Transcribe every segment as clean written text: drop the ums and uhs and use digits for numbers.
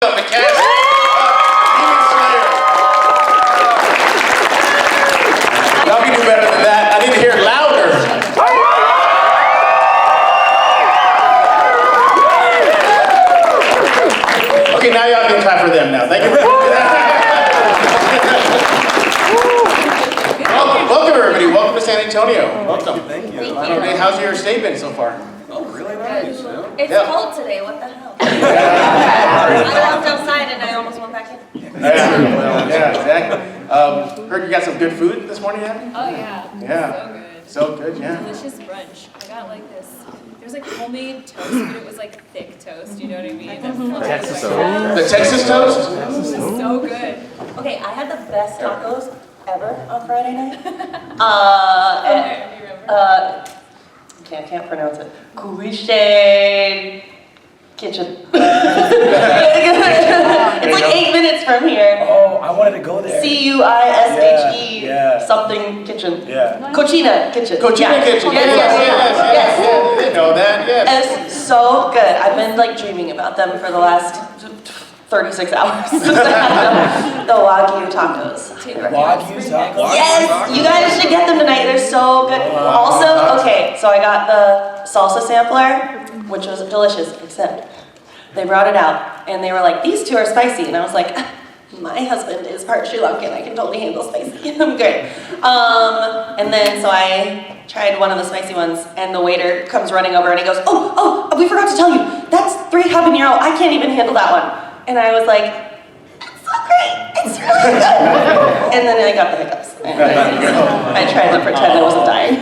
Of the cast. Y'all can do better than that. I need to hear it louder. Okay, now y'all can clap for them now. Thank you for doing that. Welcome everybody. Welcome to San Antonio. Welcome. Thank you. Okay, how's your stay been so far? Oh, really nice. It's cold today, what the hell? I walked outside and I almost went back in. Yeah, exactly. Heard you got some good food this morning, Abby? Oh yeah. Yeah. So good, yeah. Delicious brunch. I got like this. There was like homemade toast, but it was like thick toast. You know what I mean? Texas toast. The Texas toast? It was so good. Okay, I had the best tacos ever on Friday night. Do you remember? I can't pronounce it. Kuishe Kitchen. It's like 8 minutes from here. Oh, I wanted to go there. Cuishe Yeah. something kitchen. Yeah. Cochina Kitchen. Cochina Kitchen. Yes. I didn't know that, yes. It's so good. I've been like dreaming about them for the last 36 hours. The Wagyu tacos. Wagyu tacos? Yes, you guys should get them tonight. They're so good. Also, okay, so I got the salsa sampler, which was delicious, except they brought it out and they were like, these two are spicy. And I was like, my husband is part Sri Lankan. I can totally handle spicy. I'm good. And then so I tried one of the spicy ones and the waiter comes running over and he goes, oh, we forgot to tell you, that's 3 habanero. I can't even handle that one. And I was like, it's so great. It's really good. And then I got the hiccups. I tried to pretend I wasn't dying.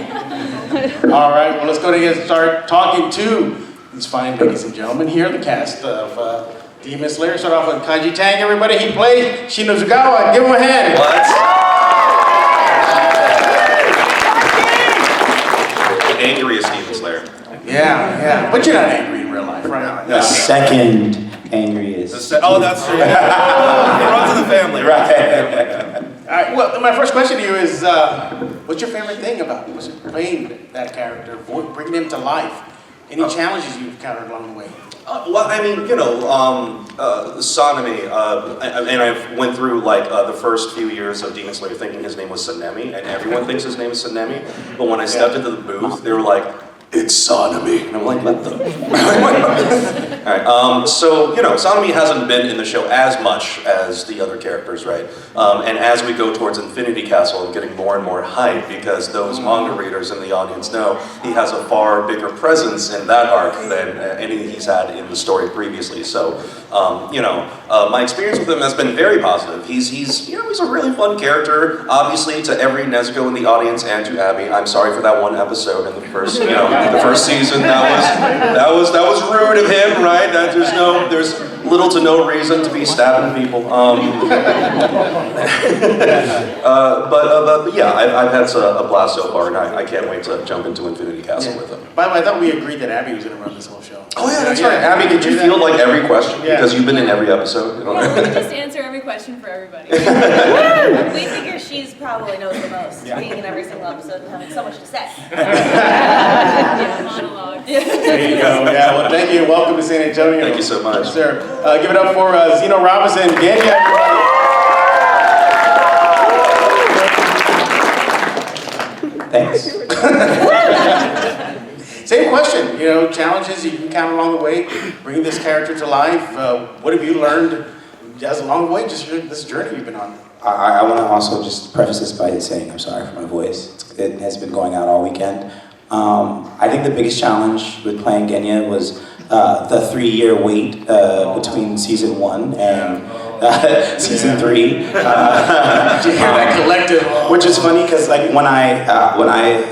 All right, well, let's go ahead and start talking to these fine ladies and gentlemen here, the cast of Demon Slayer. Start off with Kaiji Tang, everybody. He played Shinobu. Give him a hand. The angriest Demon Slayer. Yeah. But you're not angry in real life, right? The second angriest. That's true. It runs in the family, Right. All right, well, my first question to you is, what's your favorite thing about playing that character, bringing him to life? Any challenges you've encountered along the way? Well, I mean, Sanemi, and I went through like the first few years of Demon Slayer thinking his name was Sanemi, and everyone thinks his name is Sanemi, but when I stepped into the booth, they were like, it's Sanemi. And I'm like, what the? Alright, so, Sanemi hasn't been in the show as much as the other characters, right? And as we go towards Infinity Castle, I'm getting more and more hype because those manga readers in the audience know he has a far bigger presence in that arc than any he's had in the story previously. So, my experience with him has been very positive. He's a really fun character. Obviously, to every Nezuko in the audience and to Abby, I'm sorry for that one episode in the first, the first season. That was rude of him, right? That there's little to no reason to be stabbing people. But yeah, I've had a blast so far, and I can't wait to jump into Infinity Castle with him. By the way, I thought we agreed that Abby was going to run this whole show. Oh yeah, that's right. Abby, did you field like every question? Yeah. Because you've been in every episode. Yeah, we just answer every question for everybody. We figure she's probably knows the most, being in every single episode and having so much to say. Monologue. There you go. Yeah, well, thank you. Welcome to San Antonio. Thank you so much. Yes, sir. Give it up for Zeno Robinson, Genya, everybody. Thanks. Same question, challenges you encounter along the way, bringing this character to life. What have you learned as along the way, just this journey you've been on? I want to also just preface this by saying I'm sorry for my voice. It has been going out all weekend. I think the biggest challenge with playing Genya was the 3-year wait between season 1 and season 3. Did you hear that collective? Which is funny because like when I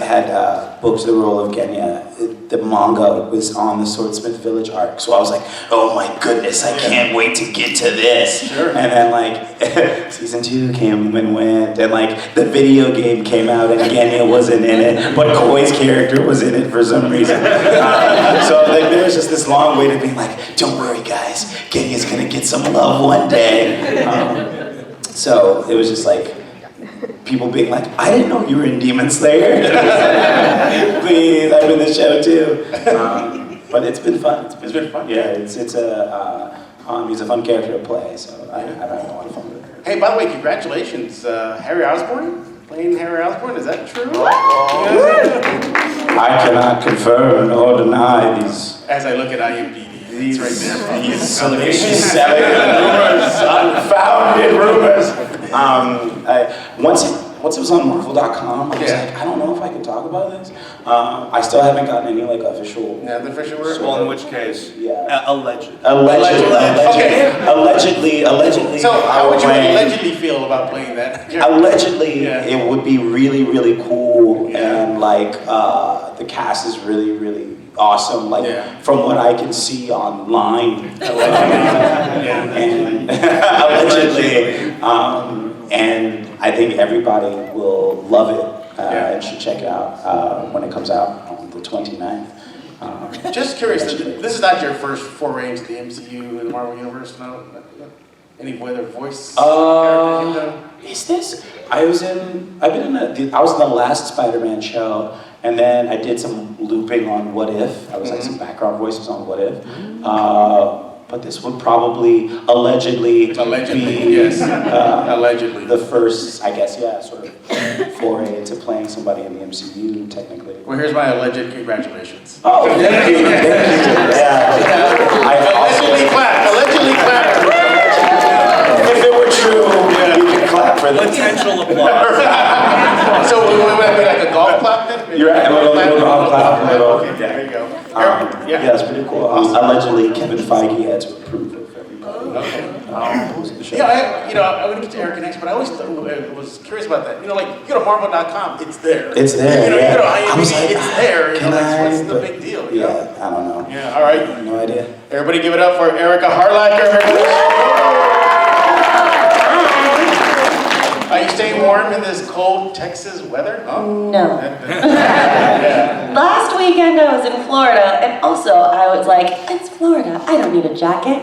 had booked the role of Genya, the manga was on the Swordsmith Village arc, so I was like, oh my goodness, I can't wait to get to this. Sure. And then like season 2 came and went, and like the video game came out and Genya wasn't in it, but Koi's character was in it for some reason. So like there was just this long wait of being like, don't worry guys, Genya's gonna get some love one day. So it was just like people being like, I didn't know you were in Demon Slayer. Please, I'm in the show too. But it's been fun. It's been fun. Yeah, it's He's a fun character to play, so I had a lot of fun with it. Hey, by the way, congratulations, Harry Osborn? Playing Harry Osborn, is that true? I cannot confirm nor deny these. As I look at IMDb, it's right there. These salacious rumors, unfounded rumors. Once it was on Marvel.com, I was like, I don't know if I can talk about this. I still haven't gotten any like official. Yeah, the official word. Well, in which case, alleged. Allegedly. So, how would you allegedly feel about playing that? Allegedly, it would be really, really cool, and like the cast is really, really awesome. Like from what I can see online, and allegedly, and I think everybody will love it and should check it out when it comes out on the 29th. Just curious, this is not your first foray into the MCU and the Marvel Universe, no? Any other voice characters you've done? Is this? I was in the last Spider-Man show, and then I did some looping on What If. I was like some background voices on What If. But this would probably allegedly be allegedly the first, I guess, sort of foray into playing somebody in the MCU, technically. Well, here's my alleged congratulations. Oh, thank you. Allegedly clap. If it were true, you could clap for this. Potential applause. So would that be like a golf clap then? You're right, a little golf clap. Okay, there you go. Yeah, it's pretty cool. Allegedly, Kevin Feige had to approve of everybody. Who's in the show. Yeah, I'm gonna get to Erika next, but I always was curious about that. You go to Marvel.com, it's there. It's there. You go to IMDb, I was like, it's there. What's the but big deal? Yeah, I don't know. Yeah, all right. No idea. Everybody give it up for Erika Harlacher. Are you staying warm in this cold Texas weather? Oh. No. Last weekend I was in Florida, and also I was like, it's Florida, I don't need a jacket.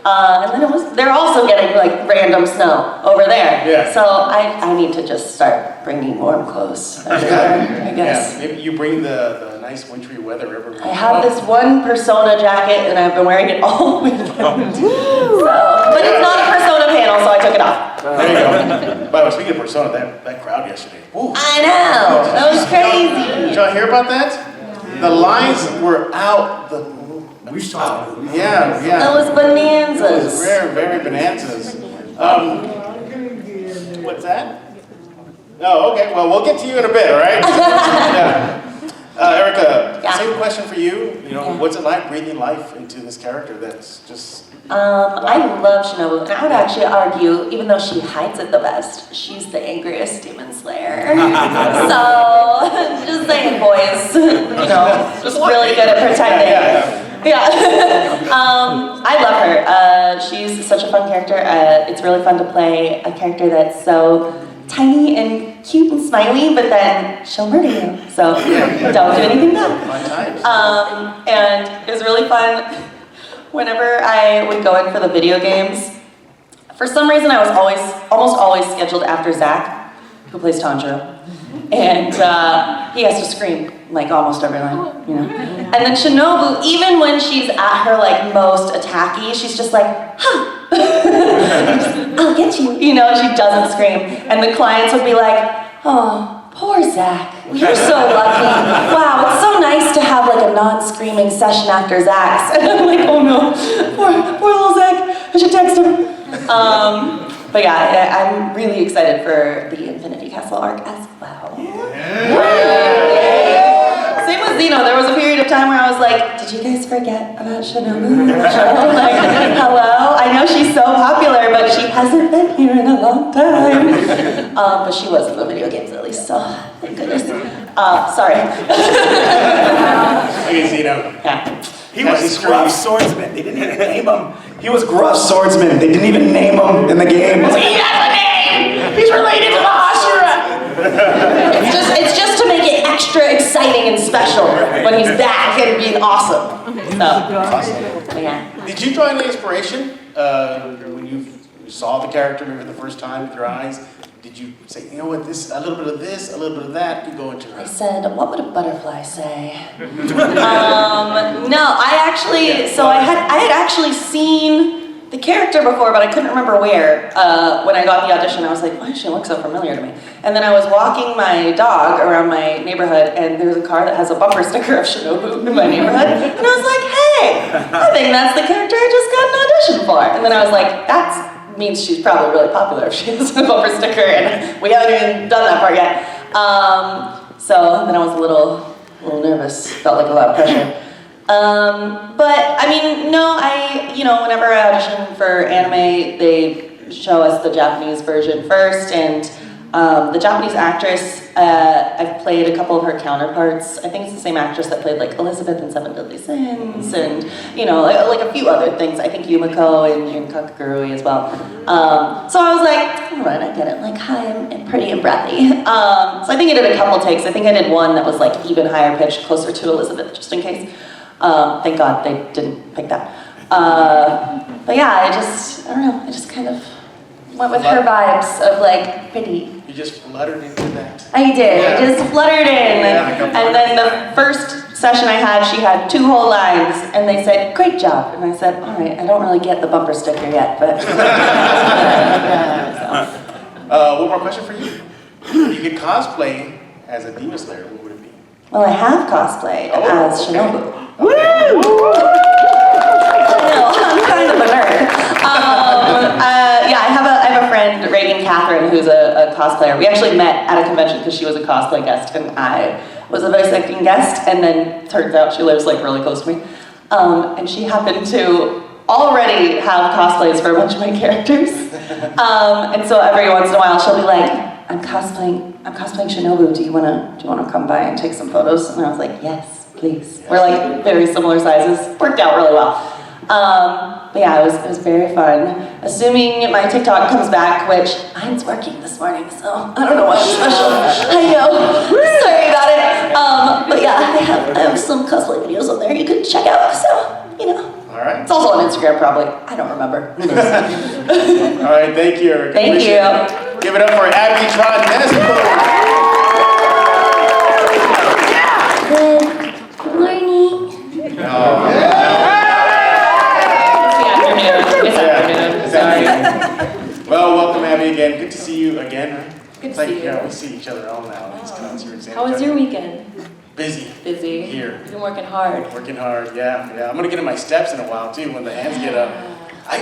And then they're also getting like random snow over there. Yeah. So I need to just start bringing warm clothes everywhere, I guess. Yeah, maybe you bring the nice wintry weather everywhere. I have this one Persona jacket, and I've been wearing it all weekend. But it's not a Persona panel, so I took it off. There you go. By the way, speaking of Persona, that crowd yesterday. Ooh. I know, that was crazy. Did y'all hear about that? The lines were out. We saw it. Yeah. That was It was bonanzas. very, very bonanzas. What's that? Oh, okay. Well, we'll get to you in a bit, all right? Yeah. Erika, same question for you. What's it like breathing life into this character that's just... I love Shinobu, and I would actually argue, even though she hides it the best, she's the angriest demon slayer. So, just saying, boys, just really good at pretending. Yeah. I love her. She's such a fun character. It's really fun to play a character that's so tiny and cute and smiley, but then she'll murder you. So don't do anything bad. Fun times. And it was really fun. Whenever I would go in for the video games, for some reason I was almost always scheduled after Zach, who plays Tanjiro. And he has to scream like almost every line, And then Shinobu, even when she's at her like most attacky, she's just like, huh. I'll get you. She doesn't scream. And the clients would be like, oh, poor Zach. You're so lucky. Wow, it's so nice to have like a non-screaming session after Zach's. And I'm like, oh no, poor little Zach. I should text him. But yeah, I'm really excited for the Infinity Castle arc as well. Same with Zeno. There was a period of time where I was like, did you guys forget about Shinobu? Like, hello? I know she's so popular, but she hasn't been here in a long time. But she was in the video games at least, so thank goodness. Sorry. Okay, Zeno. Yeah. He was Gruff Swordsman. They didn't even name him. He was Gruff Swordsman. They didn't even name him in the game. He has a name! He's related to the Hashira! It's just to make it extra exciting and special when he's back and being awesome. So, yeah. Did you draw any inspiration when you saw the character maybe the first time with your eyes? Did you say, a little bit of this, a little bit of that, could go into her? I said, what would a butterfly say? No, I had actually seen the character before, but I couldn't remember where. When I got the audition, I was like, why does she look so familiar to me? And then I was walking my dog around my neighborhood, and there's a car that has a bumper sticker of Shinobu in my neighborhood. And I was like, hey, I think that's the character I just got an audition for. And then I was like, that means she's probably really popular if she has a bumper sticker, and we haven't even done that part yet. So then I was a little nervous, felt like a lot of pressure. But I mean, no, whenever I audition for anime, they show us the Japanese version first, and the Japanese actress, I've played a couple of her counterparts. I think it's the same actress that played like Elizabeth in Seven Deadly Sins, and like a few other things. I think Yumiko in Kakagurui as well. So I was like, all right, I get it. Like, hi, I'm pretty and breathy. So I think I did a couple takes. I think I did one that was like even higher pitched, closer to Elizabeth, just in case. Thank God they didn't pick that. But yeah, I don't know, I just kind of went with her vibes of like pretty. You just fluttered into that. I did, Yeah. I just fluttered in. Yeah, And then the first session I had, she had 2 whole lines, and they said, great job. And I said, all right, I don't really get the bumper sticker yet, but. One more question for you. You could cosplay as a Demon Slayer, what would it be? Well, I have cosplayed as okay. Shinobu. Okay. I know, I'm kind of a nerd. Yeah, I have a friend, Reagan Catherine, who's a cosplayer. We actually met at a convention because she was a cosplay guest, and I was a voice acting guest, and then turns out she lives like really close to me. And she happened to already have cosplays for a bunch of my characters. And so every once in a while she'll be like, I'm cosplaying Shinobu, do you wanna come by and take some photos? And I was like, yes, please. We're like very similar sizes, worked out really well. But yeah, it was very fun. Assuming my TikTok comes back, which mine's working this morning, so I don't know why I'm special. I know, sorry about it. But yeah, I have some cosplay videos on there you can check out, so, All right. It's also on Instagram probably, I don't remember. All right, thank you, Erika. Thank Appreciate you. it. Give it up for Abby, Trott, and Nezuko. Good morning. It's afternoon. Sorry. Well, welcome, Abby, again. Good to see you again. Good It's to like, see you. we see each other all now. These cons here in San How was Antonio. your weekend? Busy. Busy. Here. You've been working hard. Working hard, yeah. I'm gonna get in my steps in a while too when the hands get up.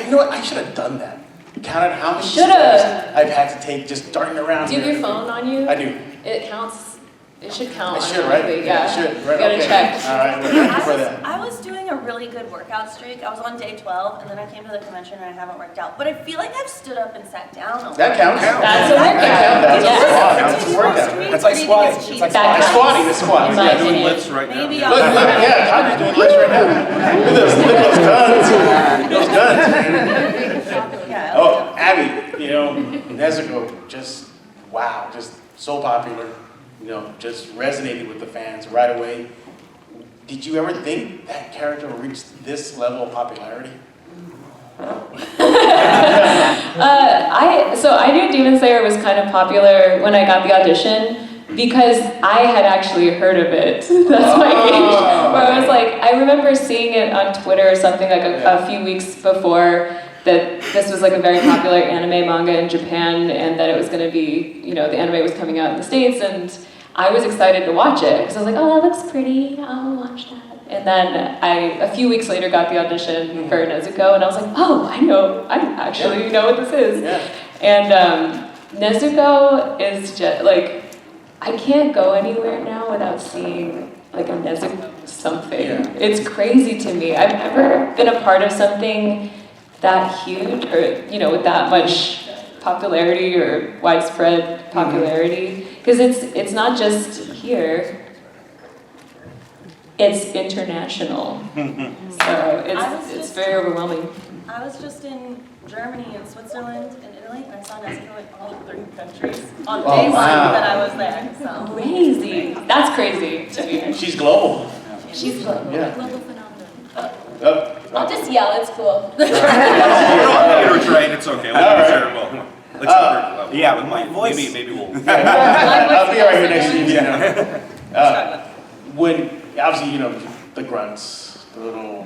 You know what? I should have done that. Counted how many Shoulda. steps I've had to take just darting around Do you have here. your phone on you? I do. It counts. It should count. I should, right? automatically, Yeah. I should, right? You gotta Okay. check. All right, well, thank you for that. I was doing a really good workout streak. I was on day 12, and then I came to the convention and I haven't worked out. But I feel like I've stood up and sat down a lot. That counts. That's a That workout. counts. Yes. That's a workout. That's like squatting. It's like That It's counts. squatting, it's squatting. In my Yeah. opinion. lifts right now. Maybe Look, yeah, Kaji's doing lifts right now. Look at those guns. Those guns. Yeah. Oh, Abby, Nezuko, just wow, just so popular, just resonated with the fans right away. Did you ever think that character would reach this level of popularity? I knew Demon Slayer was kind of popular when I got the audition because I had actually heard of it. That's my gauge. Where I was like, I remember seeing it on Twitter or something like a few weeks before that this was like a very popular anime manga in Japan and that it was going to be, the anime was coming out in the States, and I was excited to watch it because I was like, oh, that looks pretty, I'll watch that. And then a few weeks later got the audition for Nezuko, and I was like, oh, I actually know what this is. Yeah. And Nezuko is just like, I can't go anywhere now without seeing like a Nezuko something. Yeah. It's crazy to me. I've never been a part of something that huge or, with that much popularity or widespread popularity. Because it's not just here, it's international. So it's very overwhelming. I was just in Germany and Switzerland and Italy, and I saw Nezuko in all 3 countries on day 1 wow. that I was there. So Crazy. That's crazy to me. She's global. She's global. Yeah. global phenomenon. I'll just yell, it's cool. You don't need to train, it's okay. We'll All right. share it well. Let's start. Yeah, with my voice. Maybe we'll. I'll be right here next to you. When obviously the grunts, the little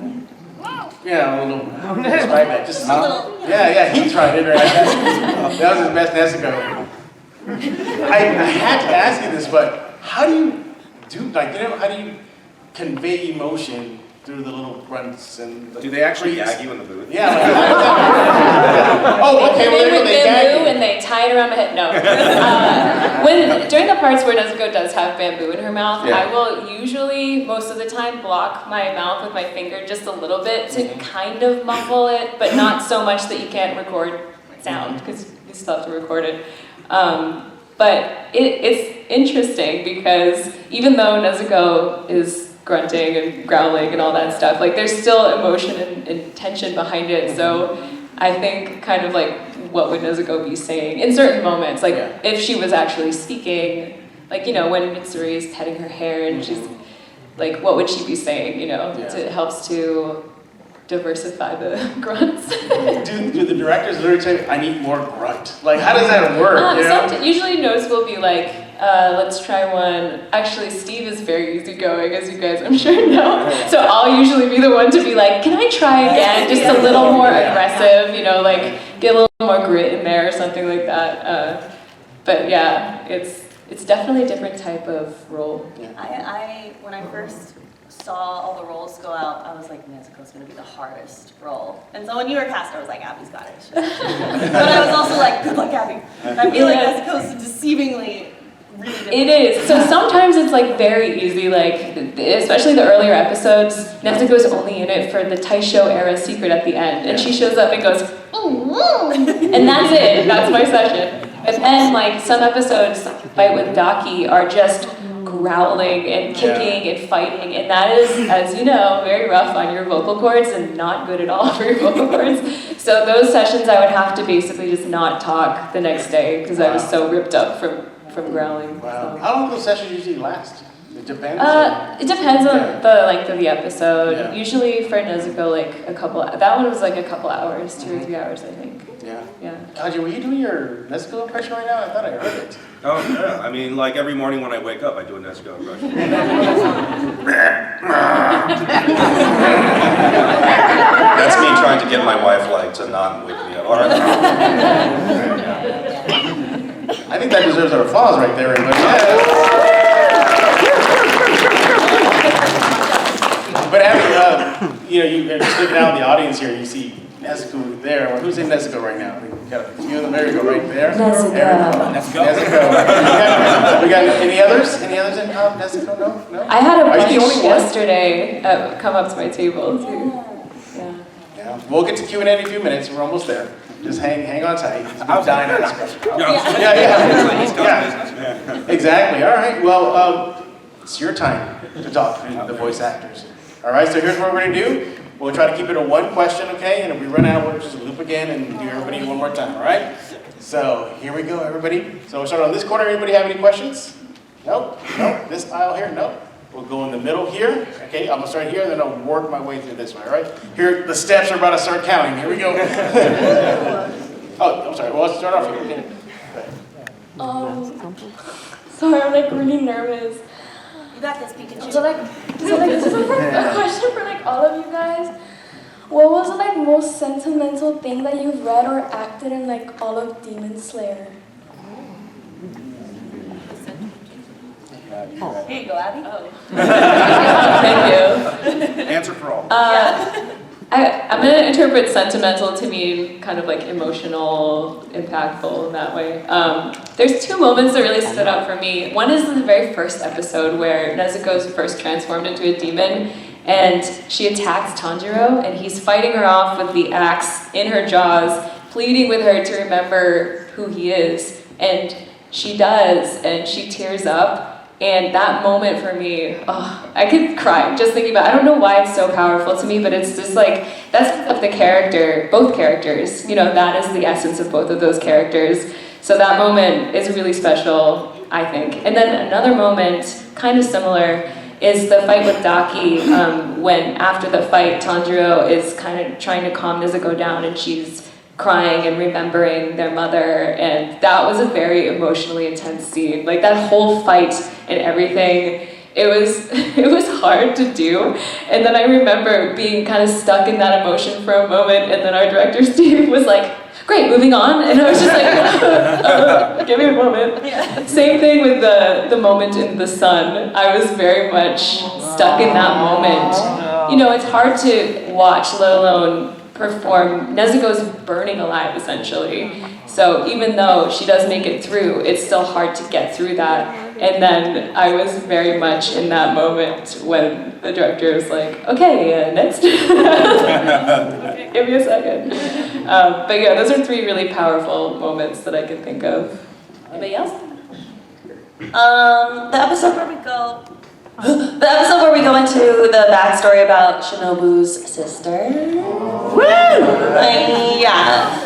Yeah, a little, describe that, just, A little. yeah, he tried it, right? That was his best Nezuko. I had to ask you this, but how do you how do you convey emotion through the little grunts and the Do they actually creaks? gag you in the booth? Yeah, like, oh, okay, well, They would they gag bamboo you. and they tie it around my head. No. During the parts where Nezuko does have bamboo in her mouth, Yeah. I will usually, most of the time, block my mouth with my finger just a little bit to kind of muffle it, but not so much that you can't record sound, because you still have to record it. But it's interesting because even though Nezuko is grunting and growling and all that stuff, like there's still emotion and tension behind it. So I think kind of like what would Nezuko be saying in certain moments, like if she was actually speaking, like, you know, when Mitsuri is petting her hair and she's like, what would she be saying, you know? It helps to diversify the grunts. Do the directors literally say, I need more grunt? Like, how does that work? You know? Usually Notes will be like, let's try one. Actually, Steve is very easygoing, as you guys I'm sure know. So I'll usually be the one to be like, can I try again? Just a little more aggressive, you know, like get a little more grit in there or something like that. But yeah, it's definitely a different type of role. I when I first saw all the roles go out, I was like, Nezuko's gonna be the hardest role. And so when you were cast, I was like, Abby's got it. But I was also like, good luck, Abby. And I feel like Nezuko's deceivingly really difficult. It is. So sometimes it's like very easy, like especially the earlier episodes, Nezuko's only in it for the Taisho era secret at the end. And she shows up and goes, and that's it. That's my session. But then like some episodes, Fight with Daki, are just growling and kicking and fighting, and that is, as you know, very rough on your vocal cords and not good at all for your vocal cords. So those sessions I would have to basically just not talk the next day because I was so ripped up from growling. Wow. So. How long do those sessions usually last? It depends. It depends on the length of the episode. Yeah. Usually for Nezuko, like that one was like a couple hours, 2 or 3 hours, I think. Yeah. Yeah. Kaiji, were you doing your Nezuko impression right now? I thought I heard it. Oh, yeah. I mean, like every morning when I wake up, I do a Nezuko impression. That's me trying to get my wife like to not wake me up. All right. I think that deserves our applause right there, everybody. But Abby, you know, you're just looking out in the audience here, you see Nezuko there. Well, who's in Nezuko right now? We got a few of them. There you go, right there. Nezuko. Nezuko. We got any others? Any others in Nezuko? No? I had a Are you bunch the only one? yesterday come up to my table too. Yeah. Yeah. We'll get to Q&A in a few minutes. We're almost there. Just hang on tight. I was dying to dying ask. Yeah. He's got Yeah. business. Exactly. All right. Well, it's your time to talk to the voice actors. All right. So here's what we're gonna do. We'll try to keep it to one question, okay? And if we run out, we'll just loop again and do everybody one more time. All right. So here we go, everybody. So we'll start on this corner. Anybody have any questions? Nope. Nope. This aisle here. Nope. We'll go in the middle here. Okay. I'm gonna start here, then I'll work my way through this way. All right. Here, the steps are about to start counting. Here we go. Oh, I'm sorry. Well, let's start off here. Sorry, I'm like really nervous. You got this, Pikachu. So this is a question for like all of you guys. What was the like most sentimental thing that you've read or acted in like all of Demon Slayer? Here you go, Abby. Thank you. Answer for all. I'm going to interpret sentimental to mean kind of like emotional, impactful in that way. There's two moments that really stood out for me. One is in the very first episode where Nezuko's first transformed into a demon and she attacks Tanjiro and he's fighting her off with the axe in her jaws, pleading with her to remember who he is. And she does, and she tears up. And that moment for me, I could cry just thinking about it. I don't know why it's so powerful to me, but it's just like, that's of the character, both characters. You know, that is the essence of both of those characters. So that moment is really special, I think. And then another moment, kind of similar, is the fight with Daki, when after the fight, Tanjiro is kind of trying to calm Nezuko down and she's crying and remembering their mother, and that was a very emotionally intense scene. Like that whole fight and everything it was hard to do. And then I remember being kind of stuck in that emotion for a moment, and then our director Steve was like, great, moving on. And I was just like, give me a moment. Yeah. Same thing with the moment in the sun. I was very much stuck in that moment. You know, it's hard to watch, let alone perform. Nezuko's burning alive, essentially. So even though she does make it through, it's still hard to get through that. And then I was very much in that moment when the director was like, okay, next. Give me a second. But yeah, those are 3 really powerful moments that I can think of. Anybody else? The episode where we go into the backstory about Shinobu's sister. Woo! Yeah.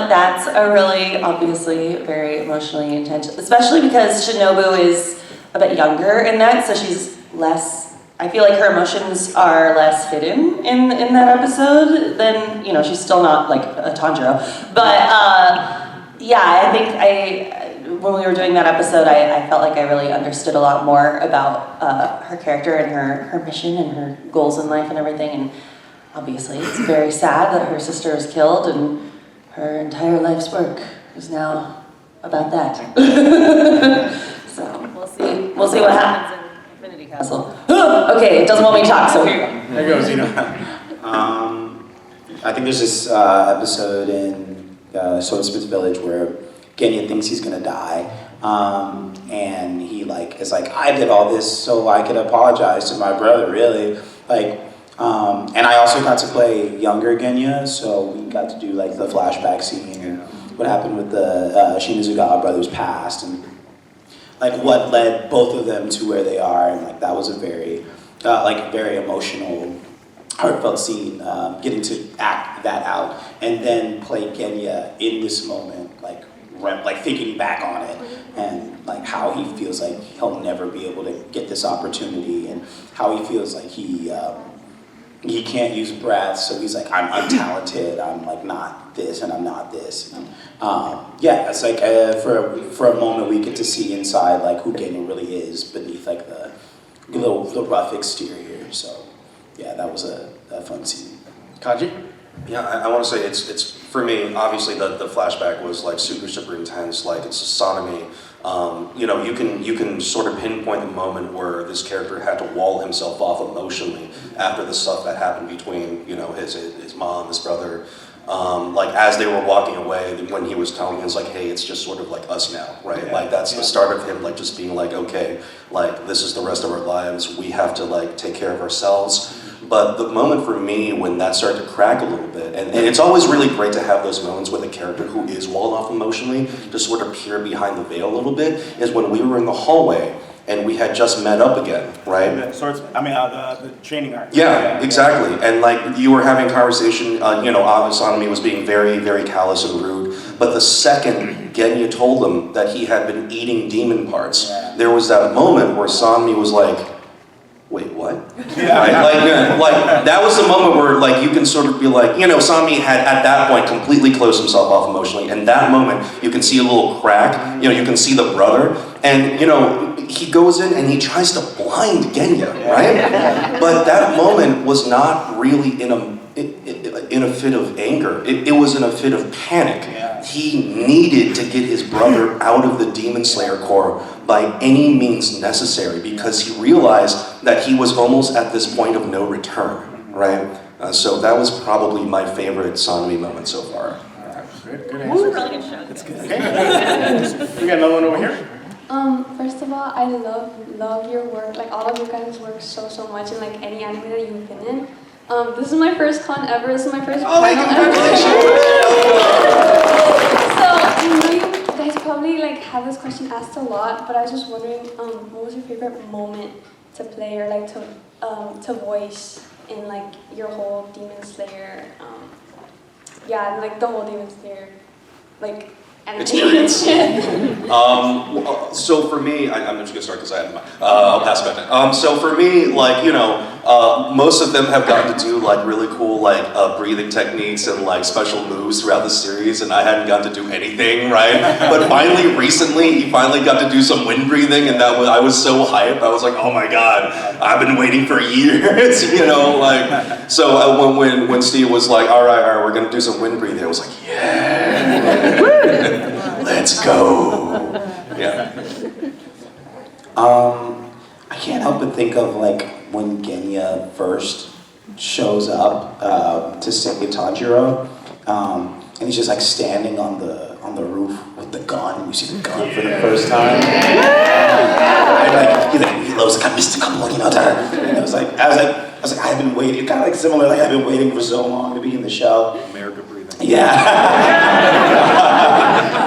That's a really, obviously, very emotionally intense, especially because Shinobu is a bit younger in that, so she's less, I feel like her emotions are less hidden in that episode than, you know, she's still not like a Tanjiro. But yeah, I think when we were doing that episode, I felt like I really understood a lot more about her character and her mission and her goals in life and everything. And obviously, it's very sad that her sister is killed, and her entire life's work is now about that. So we'll see what happens in Infinity Castle. Okay, it doesn't want me to talk, so here you go. There you go, Zeno. I think there's this episode in Swordsmith Village where Genya thinks he's gonna die, and he is like, I did all this so I could apologize to my brother, really, and I also got to play younger Genya, so we got to do like the flashback scene and what happened with the Shinazugawa brothers past, and like what led both of them to where they are, and like that was a very very emotional, heartfelt scene, getting to act that out and then play Genya in this moment, like thinking back on it, and like how he feels like he'll never be able to get this opportunity, and how he feels like he can't use breath, so he's like, I'm untalented, I'm like not this, and I'm not this. And, yeah, it's like for a moment we get to see inside like who Genya really is beneath like the rough exterior. So yeah, that was a fun scene. Kaiji? Yeah, I want to say it's for me, obviously the flashback was like super intense, like it's a sodomy. You know, you can sort of pinpoint the moment where this character had to wall himself off emotionally after the stuff that happened between, you know, his mom, his brother. Like as they were walking away, when he was telling him, it's like, hey, it's just sort of like us now, right? Yeah. Like that's the start of him like just being like, okay, like this is the rest of our lives, we have to like take care of ourselves. But the moment for me when that started to crack a little bit, and it's always really great to have those moments with a character who is walled off emotionally to sort of peer behind the veil a little bit, is when we were in the hallway and we had just met up again, right? The training arc. Yeah, exactly. And like you were having a conversation, you know, Asanomi was being very callous and rude, but the second Genya told him that he had been eating demon parts, there was that moment where Asanomi was like, wait, what? Yeah. Right? Like that was the moment where like you can sort of be like, you know, Sami had at that point completely closed himself off emotionally, and that moment you can see a little crack, you know, you can see the brother, and you know, he goes in and he tries to blind Genya, right? But that moment was not really in a fit of anger, it was in a fit of panic. He needed to get his brother out of the Demon Slayer Corps by any means necessary, because he realized that he was almost at this point of no return, right? So that was probably my favorite Sanmi moment so far. Good It's a answer. really good show. That's good. Okay. We got another one over here. First of all, I love your work, like all of you guys' work so much, and like any anime that you've been in. This is my first con ever. This is my first panel ever. So I know you guys probably like have this question asked a lot, but I was just wondering, what was your favorite moment to play or like to voice in like your whole Demon Slayer? Yeah, like the whole Demon Slayer, like experience. So for me, I'm just gonna start because I have I'll pass it back. So for me, like, you know, most of them have gotten to do like really cool like breathing techniques and like special moves throughout the series, and I hadn't gotten to do anything, right? But finally, recently, he finally got to do some wind breathing, and I was so hyped. I was like, oh my god, I've been waiting for years, you know, like. So when Steve was like, all right, we're gonna do some wind breathing, I was like, yeah, let's go. Yeah. I can't help but think of like when Genya first shows up to sing Tanjiro, and he's just like standing on the roof with the gun, and you see the gun for the first time. And he loves like a mystical, you know, and I was like, I've been waiting, kind of like similar, like I've been waiting for so long to be in the show. America breathing. Yeah.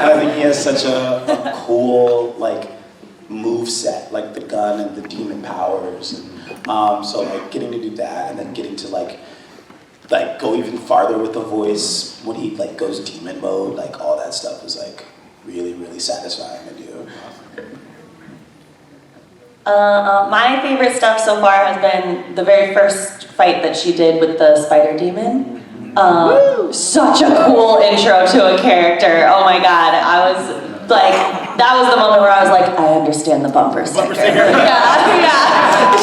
And I think he has such a cool like move set, like the gun and the demon powers, and so like getting to do that, and then getting to like go even farther with the voice when he like goes demon mode, like all that stuff is like really, really satisfying to do. My favorite stuff so far has been the very first fight that she did with the spider demon. Such a cool intro to a character. Oh my god, I was like, that was the moment where I was like, I understand the bumper sticker. Yeah.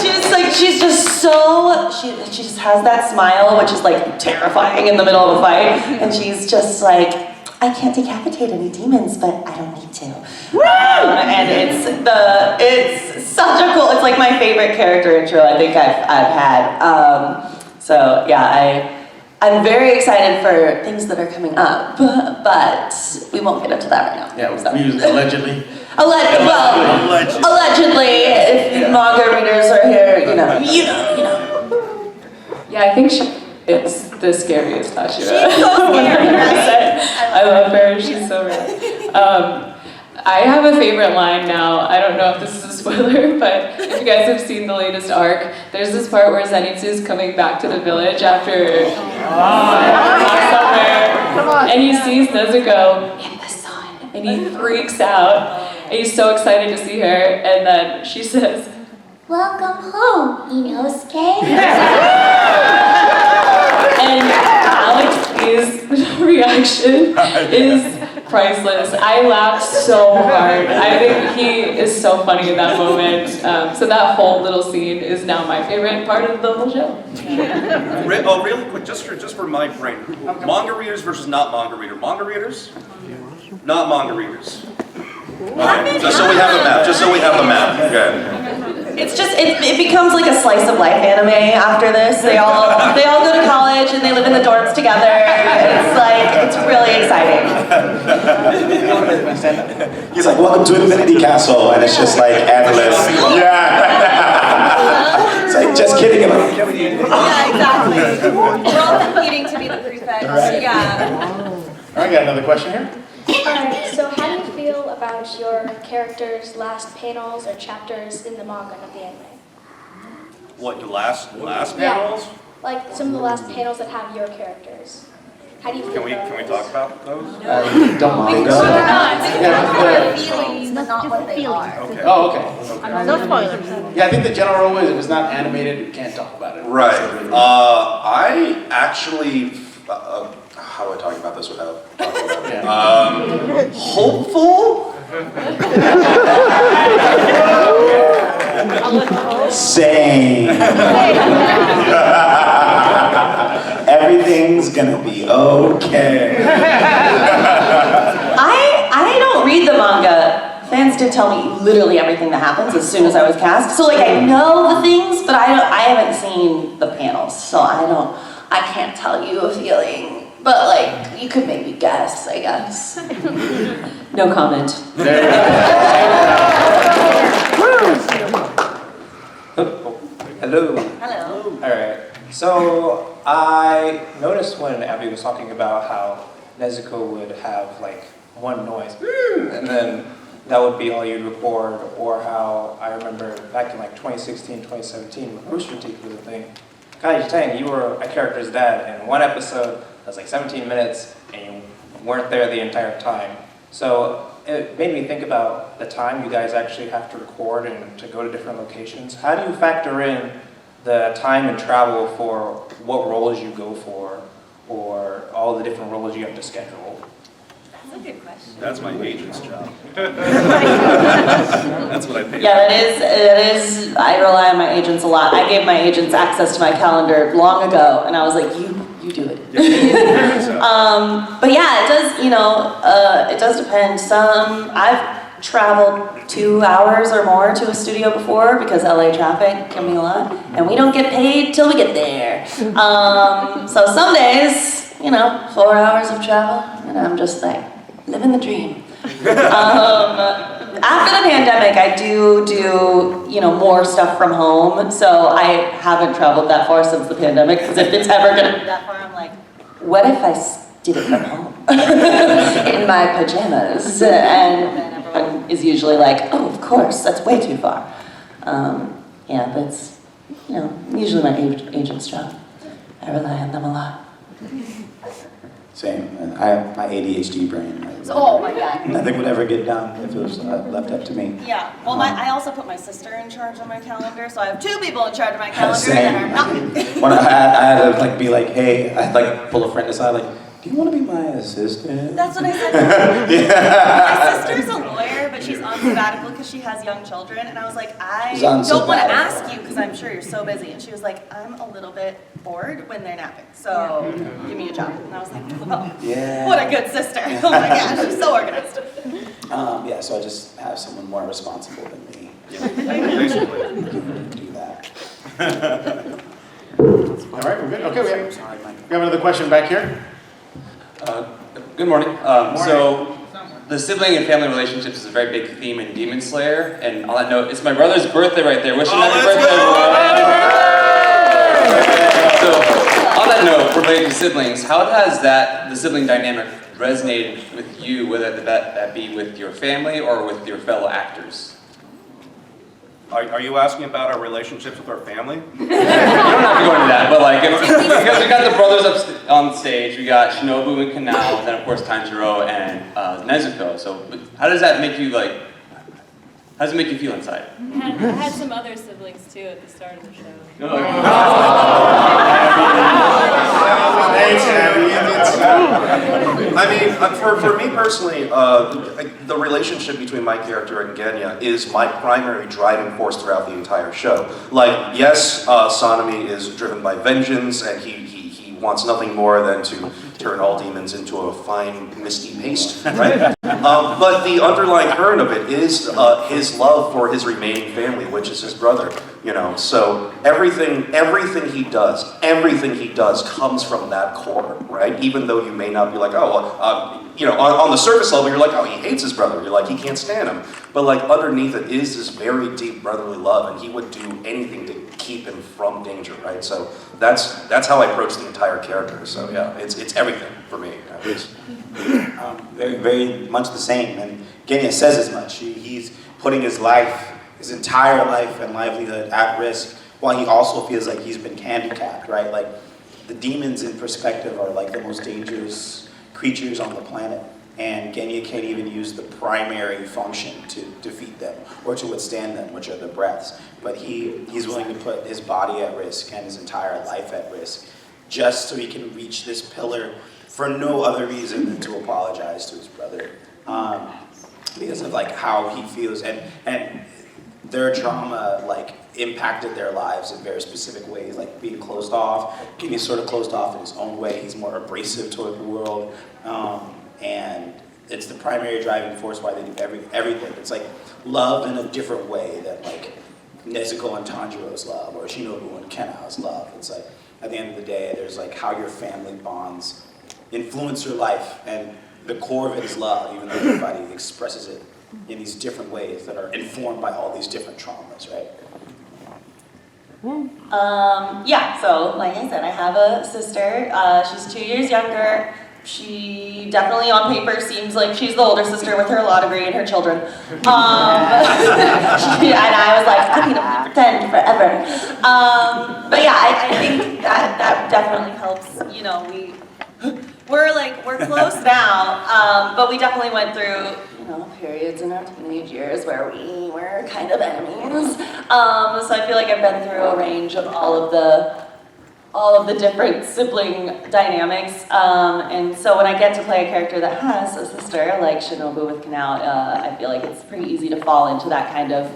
She's just so, she just has that smile, which is like terrifying in the middle of a fight, and she's just like, I can't decapitate any demons, but I don't need to. And it's such a cool, it's like my favorite character intro I think I've had. So yeah, I'm very excited for things that are coming up, but we won't get into that right now. Yeah, allegedly. Allegedly, if manga readers are here, you know. Yeah, I think it's the scariest Hashira. She's so scary, right? I love her, she's so real. I have a favorite line now. I don't know if this is a spoiler, but if you guys have seen the latest arc, there's this part where Zenitsu is coming back to the village after summer, and he sees Nezuko in the sun, and he freaks out, and he's so excited to see her, and then she says, "Welcome home, Inosuke." And Alex's reaction is priceless. I laughed so hard. I think he is so funny in that moment. So that whole little scene is now my favorite part of the whole show. Really quick, just for my brain. Manga readers versus not manga reader. Manga readers? Not manga readers. Just so we have the map. Okay. It's just, it becomes like a slice of life anime after this. They all go to college and they live in the dorms together. It's like, it's really exciting. He's like, welcome to Infinity Castle, and it's just like endless. Yeah. It's like, just kidding. Yeah, exactly. We're all competing to be the prefect. Right. Yeah. All right, got another question here. Alright, so how do you feel about your character's last panels or chapters in the manga of the anime? What, your last Yeah. panels? Like some of the last panels that have your characters. How do you feel Can we about talk about those? Don't mind. Because they're not. They're feelings, but not what they are. Okay. Oh, okay. No spoilers. Yeah, I think the general rule is if it's not animated, you can't talk about it. Right. I actually, how do I talk about this without talking about it? Hopeful? Same. Everything's gonna be okay. I don't read the manga. Fans did tell me literally everything that happens as soon as I was cast. So like I know the things, but I haven't seen the panels, so I can't tell you a feeling. But like you could maybe guess, I guess. No comment. Hello. Hello. Alright, so I noticed when Abby was talking about how Nezuko would have like one noise, and then that would be all you'd record, or how I remember back in like 2016, 2017 when Rooster Teeth was a thing. Kaiji Tang, you were a character's dad in one episode that was like 17 minutes, and you weren't there the entire time. So it made me think about the time you guys actually have to record and to go to different locations. How do you factor in the time and travel for what roles you go for, or all the different roles you have to schedule? That's a good question. That's my agent's job. That's what I pay. Yeah, it is, I rely on my agents a lot. I gave my agents access to my calendar long ago, and I was like, you do it. But yeah, it does, it does depend. I've traveled 2 hours or more to a studio before because LA traffic can be a lot, and we don't get paid till we get there. So some days, 4 hours of travel, and I'm just like, living the dream. After the pandemic, I do more stuff from home, so I haven't traveled that far since the pandemic, because if it's ever gonna be that far, I'm like, what if I did it from home? In my pajamas, and everyone is usually like, oh, of course, that's way too far. Yeah, but it's, usually my agent's job. I rely on them a lot. Same. I have my ADHD brain. Oh my God. Nothing would ever get done if it was left up to me. Yeah, well, I also put my sister in charge of my calendar, so I have 2 people in charge of my calendar Same. that are not. When I had to be like, hey, I'd pull a friend aside, like, do you want to be my assistant? That's what I said. My sister's a lawyer, but she's on sabbatical because she has young children, and I was like, I don't want to ask you because I'm sure you're so busy. And she was like, I'm a little bit bored when they're napping, so give me a job. And I was like, oh, Yeah. what a good sister. Oh my gosh, she's so organized. Yeah, so I just have someone more responsible than me. Basically. Do that. All right, we're good. Okay, we have another question back here. Good morning. So, the sibling and family relationships is a very big theme in Demon Slayer, and on that note, it's my brother's birthday right there. Wish him happy birthday, everyone! So, on that note, related to siblings, how has the sibling dynamic resonated with you, whether that be with your family or with your fellow actors? Are you asking about our relationships with our family? You don't have to go into that, but because we got the brothers up on stage, we got Shinobu and Kanao, and then of course Tanjiro and Nezuko. So how does that make you how does it make you feel inside? I had some other siblings too at the start of the show. I mean, for me personally, the relationship between my character and Genya is my primary driving force throughout the entire show. Like, yes, Sanemi is driven by vengeance, and he wants nothing more than to turn all demons into a fine, misty paste, right? But the underlying current of it is his love for his remaining family, which is his brother. So everything he does comes from that core, right? Even though you may not be like, on the surface level, you're like, oh, he hates his brother. You're like, he can't stand him. But underneath it is this very deep brotherly love, and he would do anything to keep him from danger, right? So that's how I approach the entire character. So yeah, it's everything for me, at least. Very, very much the same, and Genya says as much. He's putting his entire life and livelihood at risk, while he also feels like he's been handicapped, right? Like, the demons in perspective are like the most dangerous creatures on the planet, and Genya can't even use the primary function to defeat them or to withstand them, which are the breaths. But he's willing to put his body at risk and his entire life at risk just so he can reach this pillar for no other reason than to apologize to his brother, because of how he feels, and their trauma impacted their lives in very specific ways, like being closed off. Genya's sort of closed off in his own way. He's more abrasive toward the world, and it's the primary driving force why they do everything. It's like love in a different way than Nezuko and Tanjiro's love, or Shinobu and Kanao's love. It's like, at the end of the day, there's how your family bonds influence your life, and the core of it is love, even though everybody expresses it in these different ways that are informed by all these different traumas, right? Yeah, so like I said, I have a sister. She's 2 years younger. She definitely on paper seems like she's the older sister with her law degree and her children. And I was like, I can only pretend forever. But yeah, I think that definitely helps. we're close now, but we definitely went through, periods in our teenage years where we were kind of enemies. So I feel like I've been through a range of all of the different sibling dynamics. And so when I get to play a character that has a sister, like Shinobu with Kanao, I feel like it's pretty easy to fall into that kind of,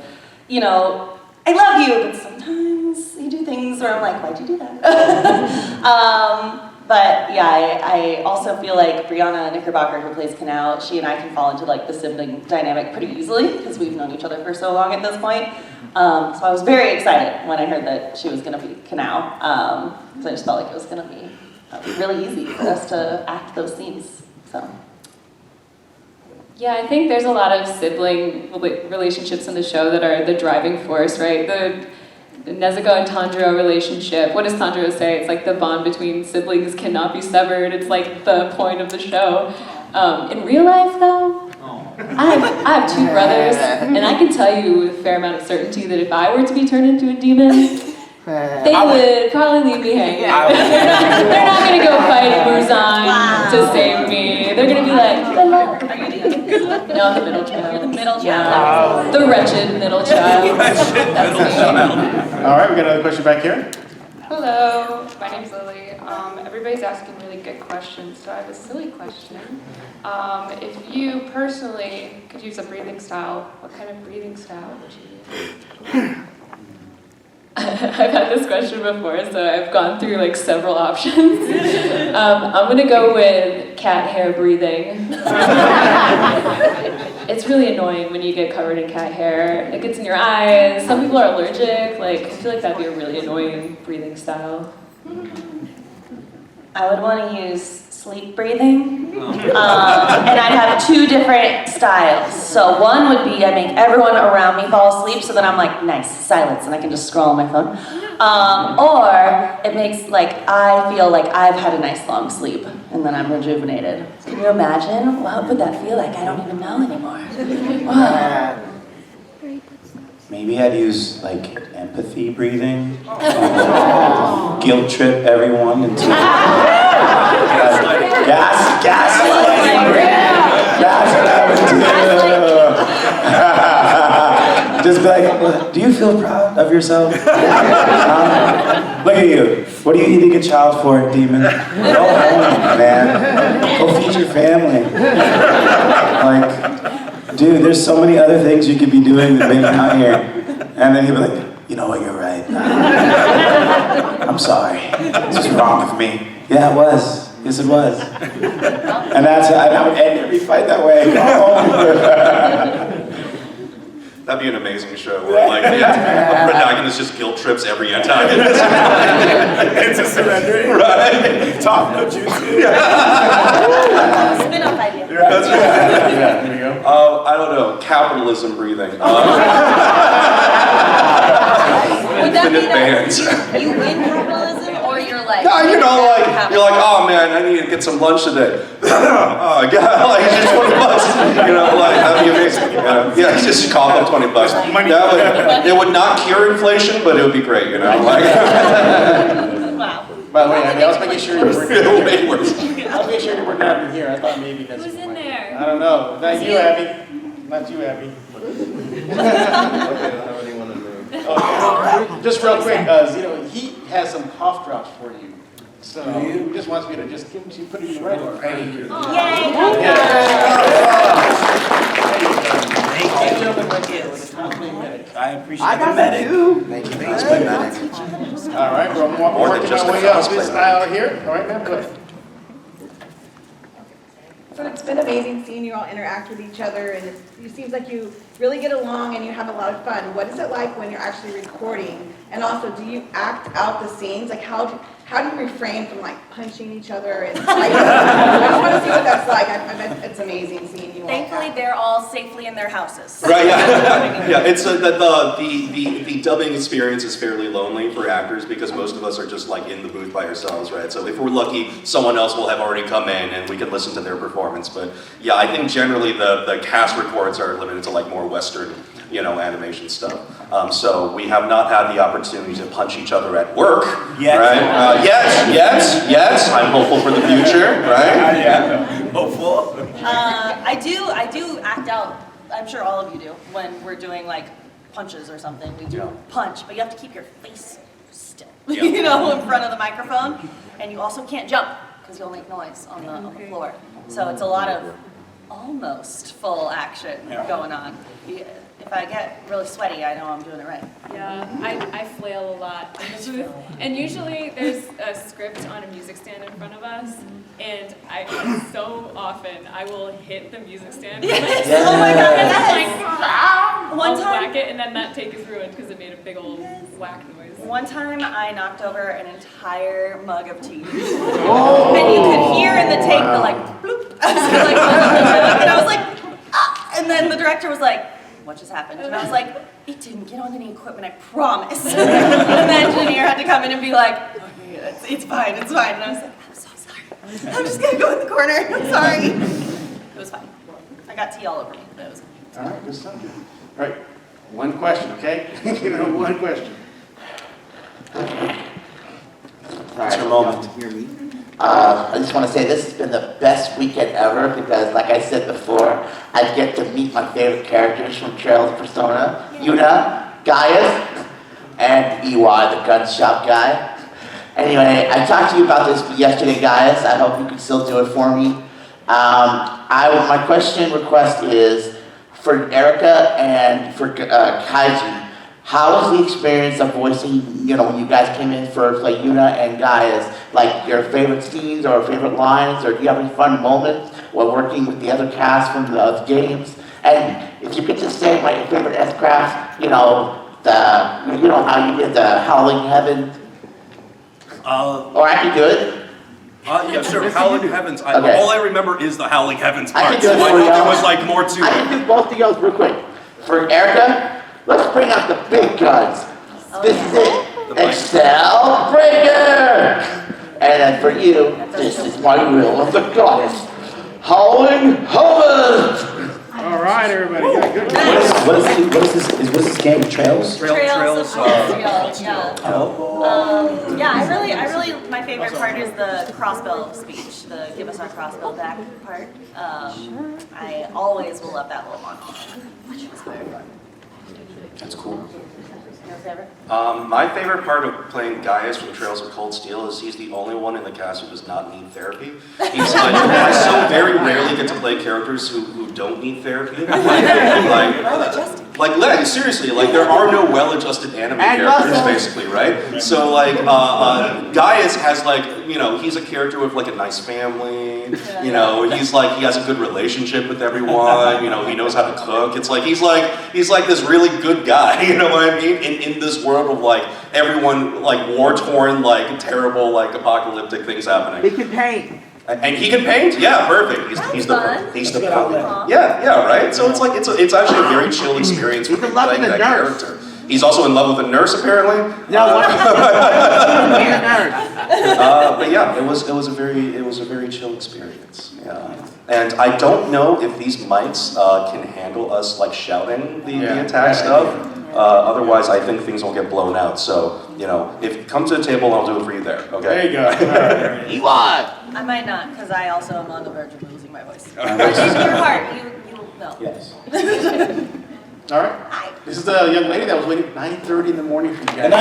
I love you, but sometimes you do things where I'm like, why'd you do that? But yeah, I also feel like Brianna Knickerbocker, who plays Kanao, she and I can fall into like the sibling dynamic pretty easily because we've known each other for so long at this point. So I was very excited when I heard that she was going to be Kanao. So I just felt like it was going to be really easy for us to act those scenes. So. Yeah, I think there's a lot of sibling relationships in the show that are the driving force, right? The Nezuko and Tanjiro relationship. What does Tanjiro say? It's like the bond between siblings cannot be severed. It's like the point of the show. In real life, though, I have two brothers, and I can tell you with a fair amount of certainty that if I were to be turned into a demon, they would probably leave me hanging. They're not going to go fight Muzan to save me. They're going to be like, hello. No, the middle child. The middle child. The wretched middle child. All right, we got another question back here. Hello, my name's Lily. Everybody's asking really good questions, so I have a silly question. If you personally could use a breathing style, what kind of breathing style would you use? I've had this question before, so I've gone through like several options. I'm gonna go with cat hair breathing. It's really annoying when you get covered in cat hair. It gets in your eyes. Some people are allergic. I feel like that'd be a really annoying breathing style. I would want to use sleep breathing, and I'd have two different styles. So one would be I make everyone around me fall asleep, so then I'm like, nice, silence, and I can just scroll on my phone. Or it makes I feel like I've had a nice long sleep, and then I'm rejuvenated. Can you imagine? What would that feel like? I don't even know anymore. Wow. Maybe I'd use empathy breathing. Guilt trip everyone into gaslighting. That's what I would do. Just be like, do you feel proud of yourself? Look at you. What are you eating a child for, demon? Go home, man. Go feed your family. Dude, there's so many other things you could be doing than being out here. And then he'll be like, you know what, you're right. I'm sorry. This was wrong with me. Yeah, it was. Yes, it was. And I would end every fight that way. Go home. That'd be an amazing show where the protagonist just guilt trips every antagonist. It's a surrender. Right. Talk no jutsu. Spin-off idea. That's right. Yeah, there we go. I don't know, capitalism breathing. Would that be Infinite bands. you win capitalism, or you're like... No, you're like, oh man, I need to get some lunch today. Oh God, just $20. That'd be amazing. Yeah, just call them $20. It would not cure inflation, but it would be great. Wow. By the way, I was making sure you were Way worse. I was making sure you were not in here. I thought maybe that's. Who's in there? I don't know. Not you, Abby. Not you, Abby. Okay. Just real quick, Zeno, he has some cough drops for you. So he just wants me to just put it right over. Thank you. I appreciate the medic. Thank you. All right, bro. I'm working my way up this aisle here. All right, man, good. So it's been amazing seeing you all interact with each other, and it seems like you really get along and you have a lot of fun. What is it like when you're actually recording? And also, do you act out the scenes? How do you refrain from punching each other and fighting? I just want to see what that's like. I bet it's amazing seeing you all. Thankfully, they're all safely in their houses. Right, yeah. It's the dubbing experience is fairly lonely for actors because most of us are just in the booth by ourselves, right? So if we're lucky, someone else will have already come in and we can listen to their performance. But yeah, I think generally the cast records are limited to more Western animation stuff. So we have not had the opportunity to punch each other at work, Yet. right? Yet. I'm hopeful for the future, right? Yeah, hopeful. I do act out, I'm sure all of you do, when we're doing like punches or something. We do punch, but you have to keep your face still, in front of the microphone. And you also can't jump, because you'll make noise on the floor. So it's a lot of almost full action going on. If I get really sweaty, I know I'm doing it right. Yeah, I flail a lot in this booth. And usually there's a script on a music stand in front of us, and so often I will hit the music stand. Yes. Oh my God, I'll One time, whack it, and then that take is ruined because it made a big old whack noise. one time I knocked over an entire mug of tea. And you could hear in the take the like, bloop. And I was like, ah! And then the director was like, what just happened? And I was like, it didn't get on any equipment, I promise. And the engineer had to come in and be like, okay, it's fine. And I was like, I'm so sorry. I'm just gonna go in the corner, I'm sorry. It was fine. I got tea all over me, but it was All right, good stuff. All right, one question, okay? One question. It's your moment. I just want to say this has been the best weekend ever because, like I said before, I get to meet my favorite characters from Trails of Persona, Yuna, Gaius, and EY, the gun shop guy. Anyway, I talked to you about this yesterday, Gaius. I hope you can still do it for me. My request is for Erika and for Kaiji. How was the experience of voicing, when you guys came in for like Yuna and Gaius, like your favorite scenes or favorite lines, or do you have any fun moments while working with the other cast from the other games? And if you could just say my favorite S-Craft, how you did the Howling Heaven, or I can do it. Yeah, sure. Howling Heavens. Okay. All I remember is the Howling Heavens I part. can do So it I for thought you. there was like more to I it. can do both of yours real quick. For Erika, let's bring out the big guns. This is it. Excel Breaker! And then for you, this is my will of the goddess. Howling Heaven! All right, everybody. Yeah, good. What is this game? Trails? Trails of Steel, yeah. I really, my favorite part is the crossbow speech, the give us our crossbow back part. I always will love that little monologue. It's very fun. That's cool. Your favorite? My favorite part of playing Gaius from Trails of Cold Steel is he's the only one in the cast who does not need therapy. I so very rarely get to play characters who don't need therapy. Seriously, there are no well-adjusted anime characters, basically, right? So, Gaius has, he's a character with, a nice family, he has a good relationship with everyone, he knows how to cook. It's he's this really good guy, you know what I mean? In this world of, everyone, war-torn, terrible, apocalyptic things happening. He can paint. And he can paint? Yeah, perfect. He's the perfect. Yeah, right? So it's actually a very chill experience for playing that character. He's also in love with a nurse, apparently. No, but yeah, it was a very chill experience. Yeah. And I don't know if these mics can handle us shouting the attack stuff. Otherwise, I think things will get blown out. So, if come to the table, I'll do it for you there. Okay. There you go. I might not, because I also am on the verge of losing my voice. But in your heart, you will know. Yes. All right. This is the young lady that was waiting 9:30 in the morning for you guys.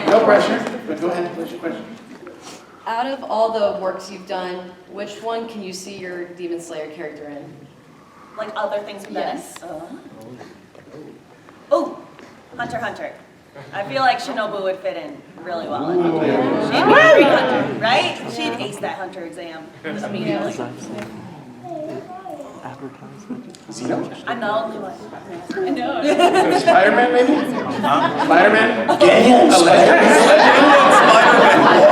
No pressure, but go ahead. What's your question? Out of all the works you've done, which one can you see your Demon Slayer character in? Other things we've done? Yes. Oh, Hunter x Hunter. I feel like Shinobu would fit in really well. She'd be a great hunter, right? She'd ace that hunter exam immediately. Zeno? I'm the only one. I know. Spider-Man, maybe? Spider-Man? Genya?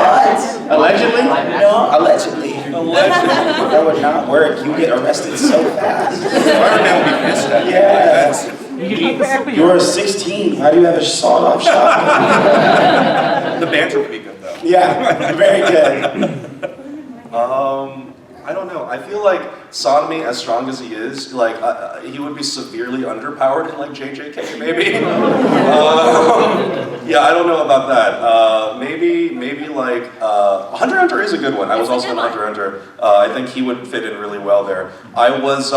What? Allegedly? No, allegedly. That would not work. You get arrested so fast. Spider-Man would be pissed at you. Yeah. You're 16. How do you have a sawed-off shotgun? The banter would be good, though. Yeah, very good. I don't know. I feel like Sodomy, as strong as he is, like he would be severely underpowered in like JJK maybe. Yeah, I don't know about that. Maybe like Hunter x Hunter is a good one. I was also in Hunter x Hunter. I think he would fit in really well there. I was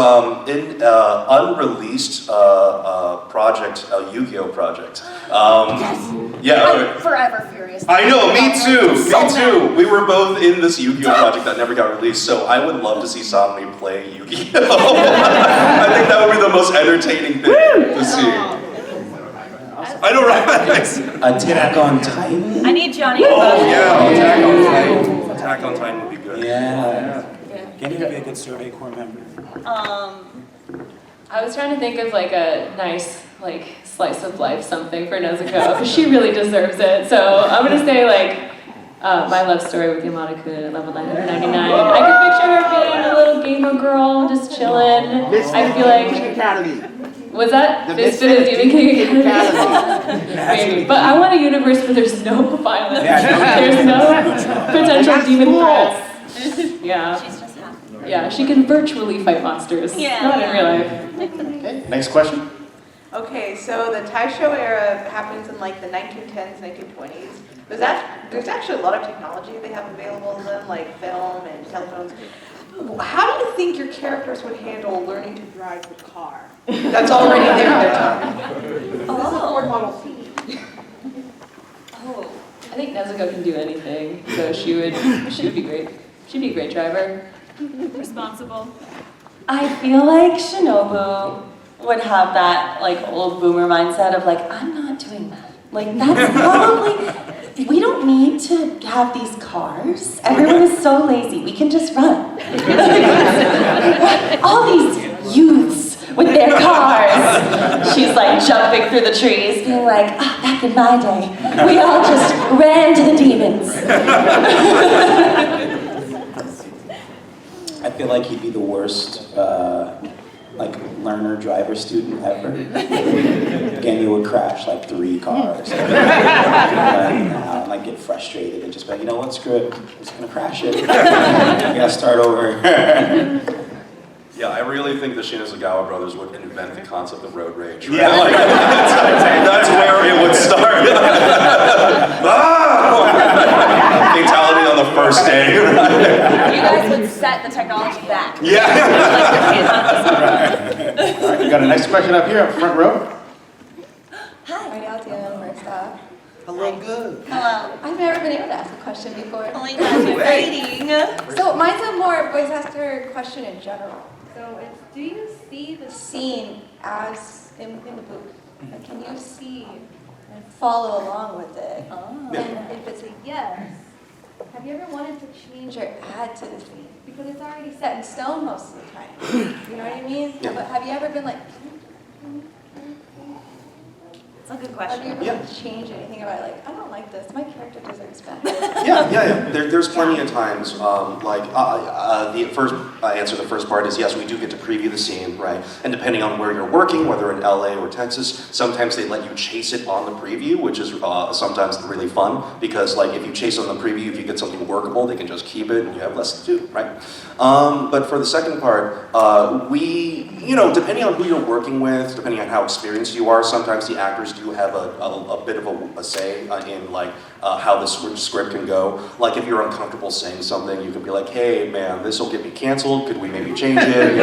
in unreleased project, a Yu-Gi-Oh project. Yeah. I'm forever furious. I know, me too, So me too. We were both in this Yu-Gi-Oh project that never got released, so I would love to see Sodomy play Yu-Gi-Oh. I think that would be the most entertaining thing to see. I know, right? Attack on Titan. I need Johnny. Oh yeah, Attack on Titan. Attack on Titan would be good. Yeah. Genya would be a good Survey Corps member. I was trying to think of like a nice like slice of life something for Nezuko because she really deserves it. So I'm gonna say like my love story with Yamada-kun at level 999. I could picture her being a little gamer girl, just chilling. I feel like. Was that Misfit of Demon King Academy? Maybe. But I want a universe where there's no violence. There's no potential demon threats. Yeah. She's just happy. Yeah, she can virtually fight monsters. Yeah. Not in real life. Okay, next question. Okay, so the Taisho era happens in like the 1910s, 1920s. There's actually a lot of technology they have available to them, like film and telephones. How do you think your characters would handle learning to drive the car? That's already there in their time. This is Ford Model T. Oh, I think Nezuko can do anything, so she would be great. She'd be a great driver. Responsible. I feel like Shinobu would have that like old boomer mindset of like, I'm not doing that. Like that's probably, we don't need to have these cars. Everyone is so lazy, we can just run. All these youths with their cars. She's like jumping through the trees, being like, back in my day, we all just ran to the demons. I feel like he'd be the worst, like learner driver student ever. Genya would crash like 3 cars. And like get frustrated and just be like, you know what, screw it, I'm just gonna crash it. We gotta start over. Yeah, I really think the Shinozagawa brothers would invent the concept of road rage. Right? Yeah. Like, that's where it would start. Fatality on the first day. You guys would set the technology back. Yeah. All right, we got a next question up here, up front row. Hello, good. Hello. I've never been able to ask a question before. Oh my God, you're waiting. So mine's a more voice actor question in general. So it's, do you see the scene as in the booth? Like, can you see and follow along with it? Oh. And if it's a yes, have you ever wanted to change or add to the scene? Because it's already set in stone most of the time. You know what I mean? Yeah. But have you ever been like, That's a good have question. you ever Yeah. like, changed anything about it? Like, I don't like this. My character deserves better. Yeah. There's plenty of times, the first answer to the first part is yes, we do get to preview the scene, right? And depending on where you're working, whether in LA or Texas, sometimes they let you chase it on the preview, which is sometimes really fun because like if you chase on the preview, if you get something workable, they can just keep it and you have less to do, right? But for the second part, depending on who you're working with, depending on how experienced you are, sometimes the actors do have a bit of a say in like how the script can go. Like if you're uncomfortable saying something, you can be like, hey man, this will get me canceled, could we maybe change it,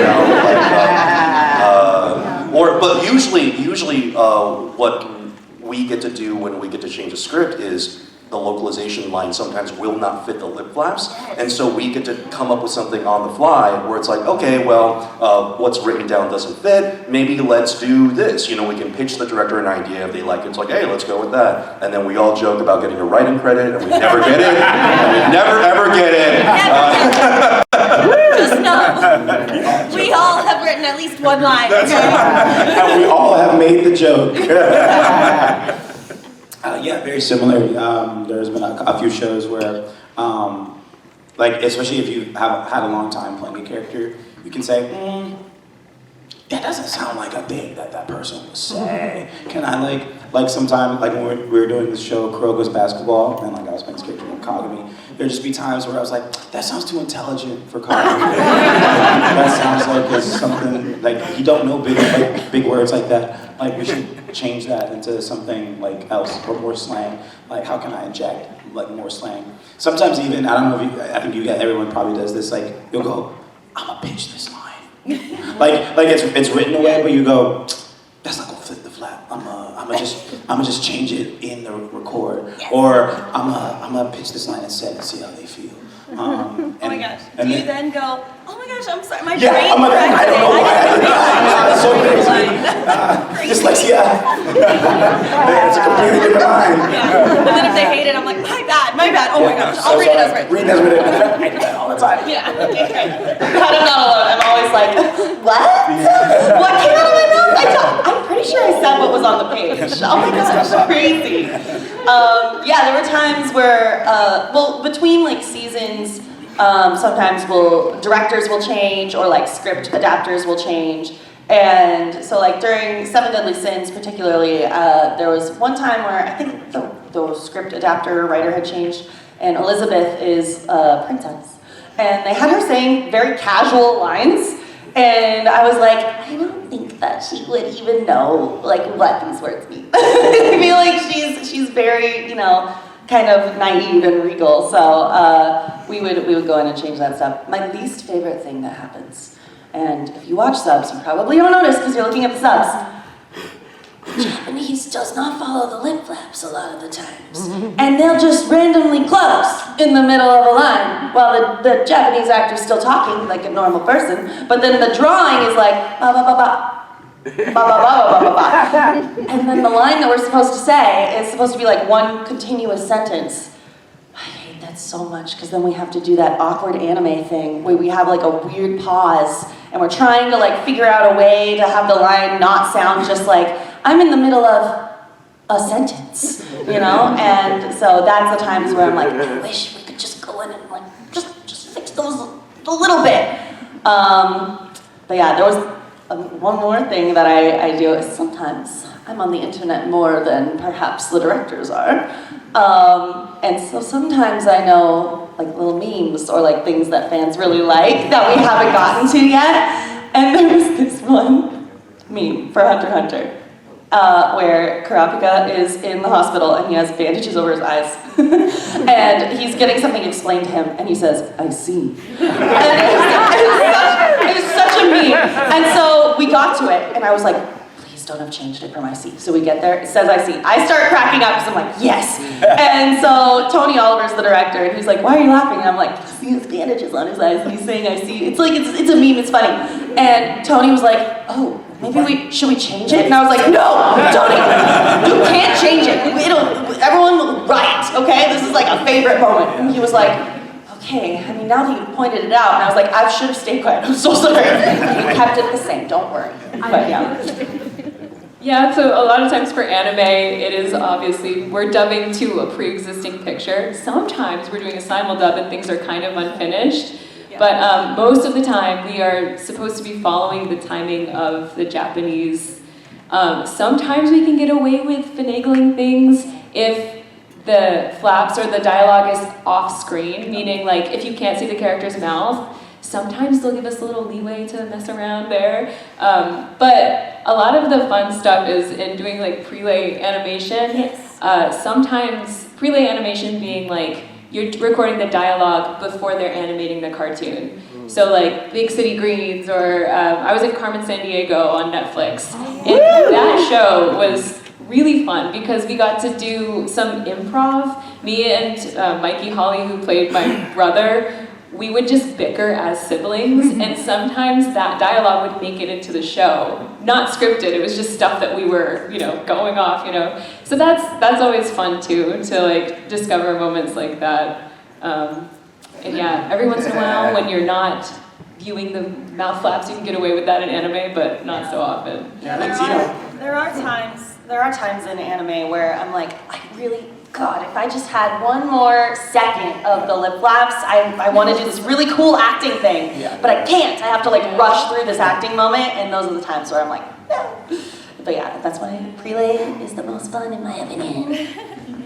but usually what we get to do when we get to change a script is the localization line sometimes will not fit the lip flaps, and so we get to come up with something on the fly where it's like, okay, well, what's written down doesn't fit, maybe let's do this. We can pitch the director an idea, if they like it, it's like, hey, let's go with that. And then we all joke about getting a writing credit, and we never get it, and we never ever get it. Just know, we all have written at least one line. That's right. And we all have made the joke. Yeah, very similar. There's been a few shows where, especially if you have had a long time playing a character, you can say, that doesn't sound like a thing that person would say. Can I, sometime, when we were doing this show, Kuroko's Basketball, and I was playing this character named Kagami, there'd just be times where I was like, that sounds too intelligent for Carter. That sounds like it's something, like, he don't know big words like that. Like, we should change that into something like else, or more slang. Like, how can I inject like more slang? Sometimes even, I don't know if you, I think you guys, everyone probably does this, like, you'll go, I'm gonna pitch this line. like it's written away, but you go, that's not gonna fit the flap. I'm gonna just change it in the record, or I'm gonna pitch this line and set and see how they feel. Oh my gosh! Do you then go, oh my gosh, I'm sorry, my Yeah, brain I'm like, I don't know why. It's so crazy. Dyslexia. It's a completely different line. Yeah. And then if they hate it, I'm like, my bad. Oh my gosh, I'll read it as written. Read it as written. I do that all the time. Yeah. Okay. God, I'm not alone. I'm always like, what? What came out of my mouth? I'm pretty sure I said what was on the page. Oh my gosh, that's crazy. Yeah, there were times where, well, between like seasons, sometimes directors will change, or like script adapters will change. And so like during Seven Deadly Sins particularly, there was one time where I think the script adapter writer had changed, and Elizabeth is a princess. And they had her saying very casual lines, and I was like, I don't think that she would even know like what these words mean. I feel like she's very, you know, kind of naive and regal, so we would go in and change that stuff. My least favorite thing that happens, and if you watch subs, you probably don't notice because you're looking at the subs. Japanese does not follow the lip flaps a lot of the times. And they'll just randomly close in the middle of a line while the Japanese actor's still talking like a normal person, but then the drawing is like ba ba ba ba. Ba, ba, ba, ba, ba, ba. And then the line that we're supposed to say is supposed to be like one continuous sentence. I hate that so much because then we have to do that awkward anime thing where we have like a weird pause and we're trying to like figure out a way to have the line not sound just like I'm in the middle of a sentence, you know? And so that's the times where I'm like, I wish we could just go in and like just fix those a little bit. But yeah, there was one more thing that I do is sometimes I'm on the internet more than perhaps the directors are. And so sometimes I know like little memes or like things that fans really like that we haven't gotten to yet. And there was this one meme for Hunter x Hunter where Kurapika is in the hospital and he has bandages over his eyes. And he's getting something explained to him and he says, I see. And it was such a meme. And so we got to it and I was like, please don't have changed it from I see. So we get there, it says I see. I start cracking up because I'm like, yes. And so Tony Oliver's the director and he's like, why are you laughing? And I'm like, I see his bandages on his eyes and he's saying I see. It's like, it's a meme, it's funny. And Tony was like, oh, should we change it? And I was like, no, Tony, you can't change it. Everyone will write, okay? This is like a favorite moment. And he was like, okay, I mean, now that you've pointed it out, and I was like, I should have stayed quiet. I'm so sorry. You kept it the same, don't worry. But yeah. Yeah, so a lot of times for anime, it is obviously, we're dubbing to a pre-existing picture. Sometimes we're doing a simul-dub and things are kind of unfinished. But most of the time, we are supposed to be following the timing of the Japanese. Sometimes we can get away with finagling things if the flaps or the dialogue is off-screen, meaning like if you can't see the character's mouth, sometimes they'll give us a little leeway to mess around there. But a lot of the fun stuff is in doing like prelay animation. Yes. Sometimes prelay animation being like, you're recording the dialogue before they're animating the cartoon. So like Big City Greens, or I was in Carmen Sandiego on Netflix. And that show was really fun because we got to do some improv. Me and Mikey Hawley, who played my brother, we would just bicker as siblings, and sometimes that dialogue would make it into the show. Not scripted, it was just stuff that we were, going off, So that's always fun too, to like discover moments like that. And yeah, every once in a while when you're not viewing the mouth flaps, you can get away with that in anime, but not so often. Yeah, there are times in anime where I'm like, God, if I just had one more second of the lip flaps, I want to do this really cool acting thing, but I can't. I have to like rush through this acting moment, and those are the times where I'm like, no. But yeah, that's why prelay is the most fun in my opinion.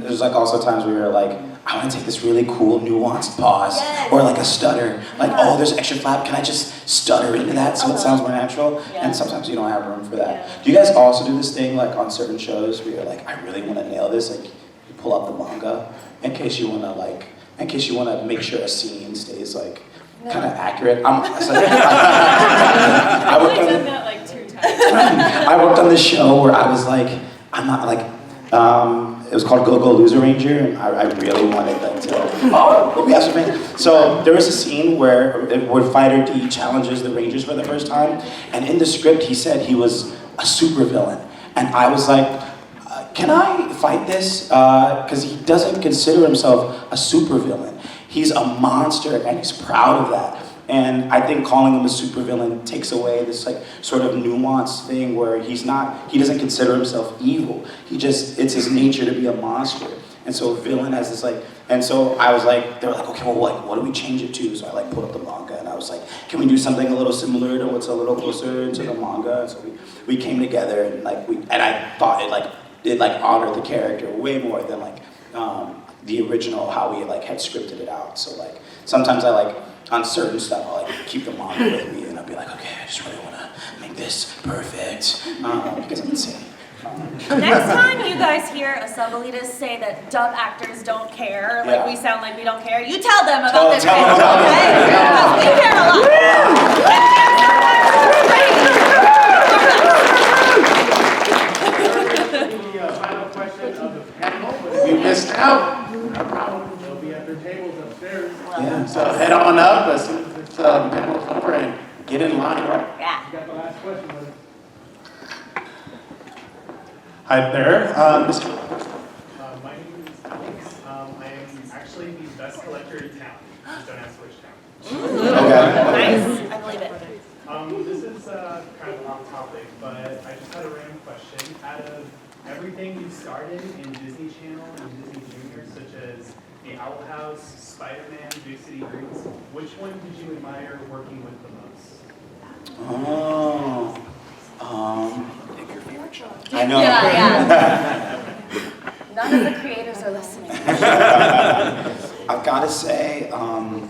there's like also times where you're like, I want to take this really cool, nuanced pause, or like a stutter. Like, oh, there's extra flap. Can I just stutter into that so it sounds more natural? And sometimes you don't have room for that. Do you guys also do this thing like on certain shows where you're like, I really want to nail this? Like, you pull up the manga in case you want to make sure a scene stays like kind of accurate. I worked on done that like 2 times. I worked on this show where I was like, I'm not like. It was called Go Go Loser Ranger, and I really wanted them to. Oh, yes, man. So there was a scene where Fighter D challenges the Rangers for the first time, and in the script he said he was a supervillain, and I was like, can I fight this? Because he doesn't consider himself a supervillain. He's a monster, and he's proud of that. And I think calling him a supervillain takes away this like sort of nuanced thing where he doesn't consider himself evil. It's his nature to be a monster. And so villain has this like, and so I was like, they were like, okay, well, what do we change it to? So I like pulled up the manga and I was like, can we do something a little similar to what's a little closer to the manga? And so we came together and like and I thought it honored the character way more than like the original, how we like had scripted it out. So like sometimes I like, on certain stuff, I'll like keep the manga with me and I'll be like, okay, I just really want to make this perfect because I'm insane. Next time you guys hear a sub-elitist say that dub actors don't care, like we sound like we don't care, you tell them about this. Okay? Because we care a lot. Final question of the panel. You missed out. No problem. They'll be at their tables upstairs. Yeah. So head on up as soon as it's panel's over and get in line. Right? Yeah. You got the last question, buddy. Hi there, Mr. My name is Alex. I am actually the best collector in town. Just don't ask which town. Nice. I believe it. This is kind of off topic, but I just had a random question. Out of everything you started in Disney Channel and Disney Junior, such as The Owl House, Spider-Man, Big City Greens, which one did you admire working with the most? Pick your favorite show. I know. Yeah. None of the creators are listening. I've got to say, out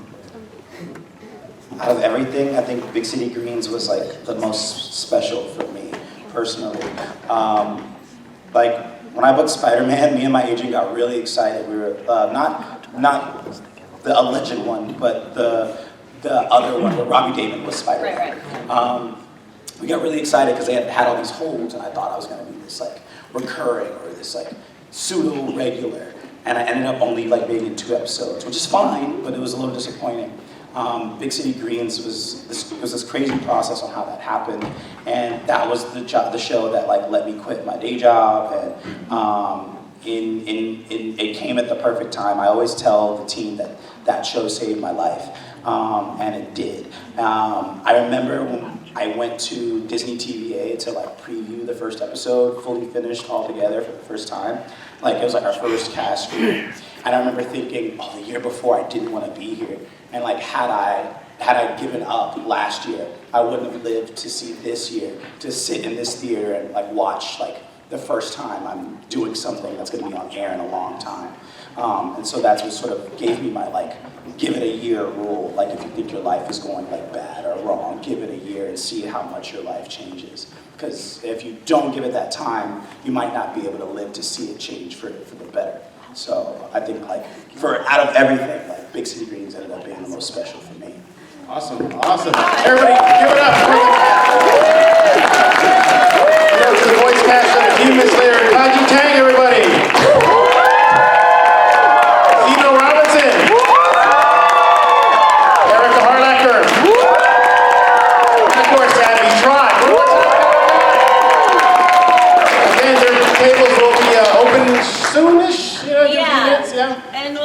of everything, I think Big City Greens was like the most special for me personally. Like when I booked Spider-Man, me and my agent got really excited. We were not the alleged one, but the other one where Robbie Daymond was Spider-Man. Right. We got really excited because they had all these holds, and I thought I was going to be this like recurring or this like pseudo regular, and I ended up only like being in 2 episodes, which is fine, but it was a little disappointing. Big City Greens was this crazy process on how that happened, and that was the show that like let me quit my day job, and it came at the perfect time. I always tell the team that show saved my life, and it did. I remember when I went to Disney TVA to like preview the first episode, fully finished all together for the first time. Like it was like our first cast screen, and I remember thinking, oh, the year before I didn't want to be here, and like had I given up last year, I wouldn't have lived to see this year, to sit in this theater and like watch like the first time I'm doing something that's going to be on air in a long time. And so that's what sort of gave me my like, give it a year rule. Like if you think your life is going like bad or wrong, give it a year and see how much your life changes. Because if you don't give it that time, you might not be able to live to see it change for the better. So I think like out of everything, like Big City Greens ended up being the most special for me. Awesome. Everybody, give it up. Go to the voice cast of the Demon Slayer, Kaiji Tang, everybody. Zeno Robinson. Erika Harlacher. And of course, Trott. Again, their tables will be open soonish. Yeah. And do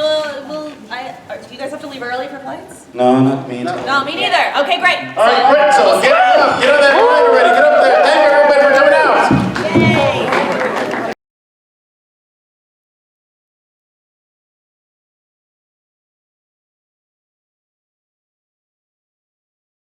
you guys have to leave early for flights? No, not me. No, me neither. Okay, great. All right, great. So get on that